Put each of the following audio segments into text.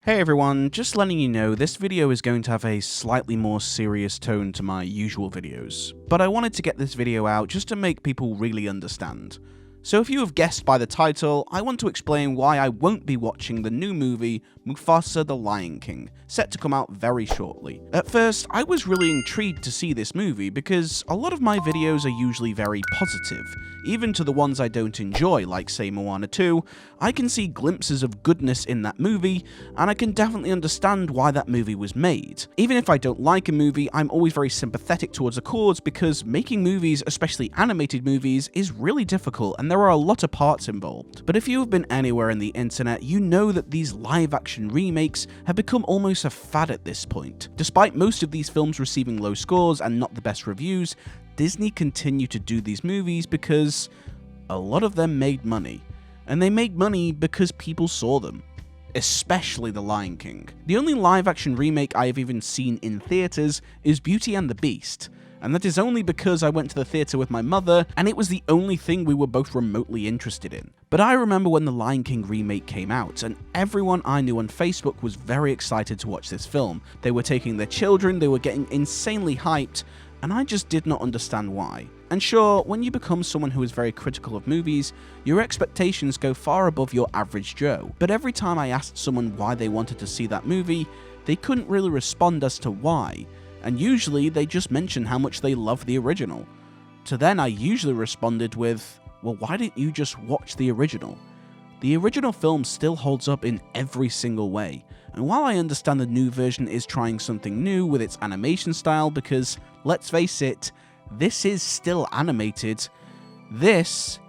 Hey everyone, just letting you know this video is going to have a slightly more serious tone to my usual videos, but I wanted to get this video out just to make people really understand. So if you have guessed by the title, I want to explain why I won't be watching the new movie Mufasa the Lion King, set to come out very shortly. At first, I was really intrigued to see this movie because a lot of my videos are usually very positive. Even to the ones I don't enjoy, like say Moana 2, I can see glimpses of goodness in that movie, and I can definitely understand why that movie was made. Even if I don't like a movie, I'm always very sympathetic towards the cause because making movies, especially animated movies, is really difficult and there are a lot of parts involved. But if you have been anywhere in the internet, you know that these live-action remakes have become almost a fad at this point. Despite most of these films receiving low scores and not the best reviews, Disney continue to do these movies because a lot of them made money. And they made money because people saw them. Especially The Lion King. The only live-action remake I have even seen in theaters is Beauty and the Beast. And that is only because I went to the theater with my mother, and it was the only thing we were both remotely interested in. But I remember when the Lion King remake came out, and everyone I knew on Facebook was very excited to watch this film. They were taking their children, they were getting insanely hyped, and I just did not understand why. And sure, when you become someone who is very critical of movies, your expectations go far above your average Joe. But every time I asked someone why they wanted to see that movie, they couldn't really respond as to why. And usually they just mention how much they love the original. To then I usually responded with, well, why didn't you just watch the original? The original film still holds up in every single way, and while I understand the new version is trying something new with its animation style because, let's face it, this is still animated, this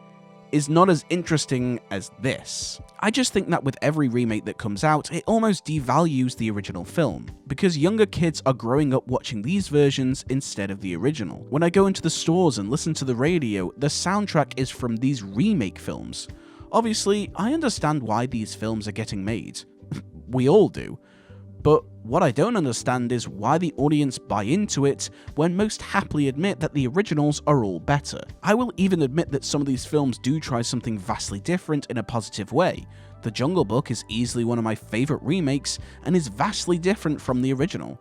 is not as interesting as this. I just think that with every remake that comes out, it almost devalues the original film, because younger kids are growing up watching these versions instead of the original. When I go into the stores and listen to the radio, the soundtrack is from these remake films. Obviously, I understand why these films are getting made. We all do. But what I don't understand is why the audience buy into it when most happily admit that the originals are all better. I will even admit that some of these films do try something vastly different in a positive way. The Jungle Book is easily one of my favourite remakes and is vastly different from the original.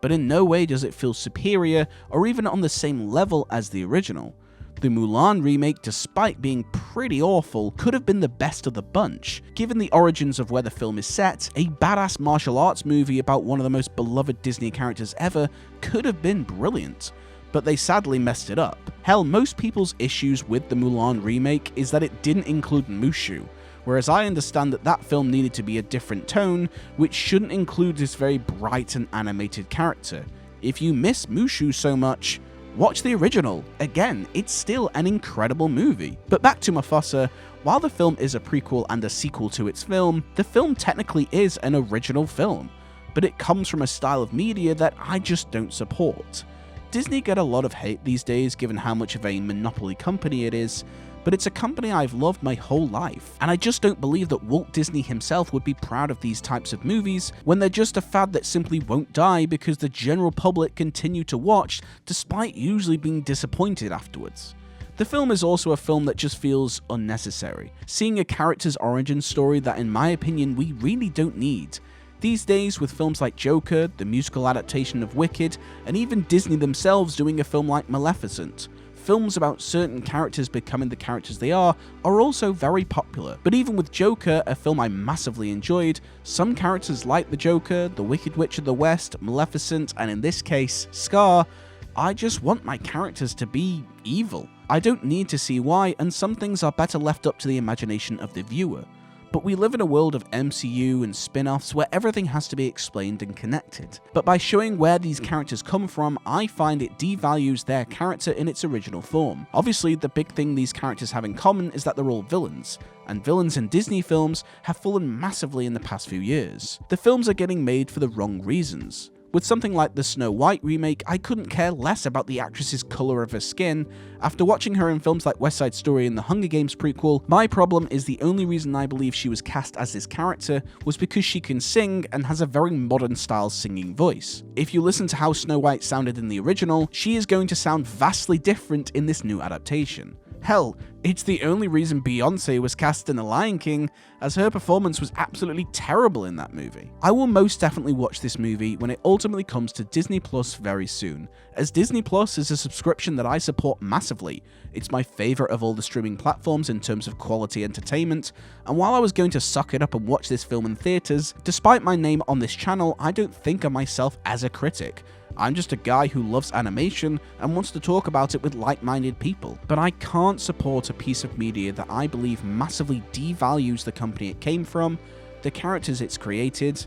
But in no way does it feel superior or even on the same level as the original. The Mulan remake, despite being pretty awful, could have been the best of the bunch. Given the origins of where the film is set, a badass martial arts movie about one of the most beloved Disney characters ever could have been brilliant. But they sadly messed it up. Hell, most people's issues with the Mulan remake is that it didn't include Mushu, whereas I understand that that film needed to be a different tone, which shouldn't include this very bright and animated character. If you miss Mushu so much, watch the original. Again, it's still an incredible movie. But back to Mufasa, while the film is a prequel and a sequel to its film, the film technically is an original film, but it comes from a style of media that I just don't support. Disney get a lot of hate these days given how much of a monopoly company it is, but it's a company I've loved my whole life, and I just don't believe that Walt Disney himself would be proud of these types of movies when they're just a fad that simply won't die because the general public continue to watch despite usually being disappointed afterwards. The film is also a film that just feels unnecessary, seeing a character's origin story that in my opinion we really don't need. These days, with films like Joker, the musical adaptation of Wicked, and even Disney themselves doing a film like Maleficent, films about certain characters becoming the characters they are also very popular. But even with Joker, a film I massively enjoyed, some characters like the Joker, the Wicked Witch of the West, Maleficent, and in this case, Scar, I just want my characters to be evil. I don't need to see why, and some things are better left up to the imagination of the viewer. But we live in a world of MCU and spin-offs where everything has to be explained and connected. But by showing where these characters come from, I find it devalues their character in its original form. Obviously, the big thing these characters have in common is that they're all villains, and villains in Disney films have fallen massively in the past few years. The films are getting made for the wrong reasons. With something like the Snow White remake, I couldn't care less about the actress's colour of her skin. After watching her in films like West Side Story and the Hunger Games prequel, my problem is the only reason I believe she was cast as this character was because she can sing and has a very modern style singing voice. If you listen to how Snow White sounded in the original, she is going to sound vastly different in this new adaptation. Hell, it's the only reason Beyoncé was cast in The Lion King, as her performance was absolutely terrible in that movie. I will most definitely watch this movie when it ultimately comes to Disney Plus very soon, as Disney Plus is a subscription that I support massively. It's my favourite of all the streaming platforms in terms of quality entertainment, and while I was going to suck it up and watch this film in theatres, despite my name on this channel, I don't think of myself as a critic. I'm just a guy who loves animation and wants to talk about it with like-minded people. But I can't support a piece of media that I believe massively devalues the company it came from, the characters it's created,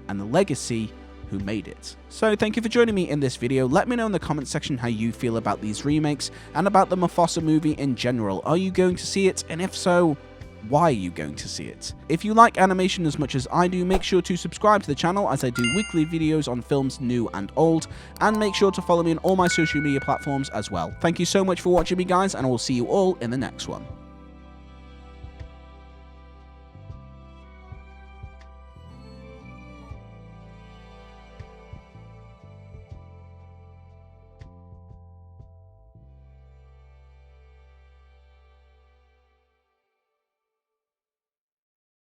and the legacy who made it. So thank you for joining me in this video. Let me know in the comment section how you feel about these remakes and about the Mufasa movie in general. Are you going to see it? And if so, why are you going to see it? If you like animation as much as I do, make sure to subscribe to the channel as I do weekly videos on films new and old, and make sure to follow me on all my social media platforms as well. Thank you so much for watching me, guys, and I will see you all in the next one.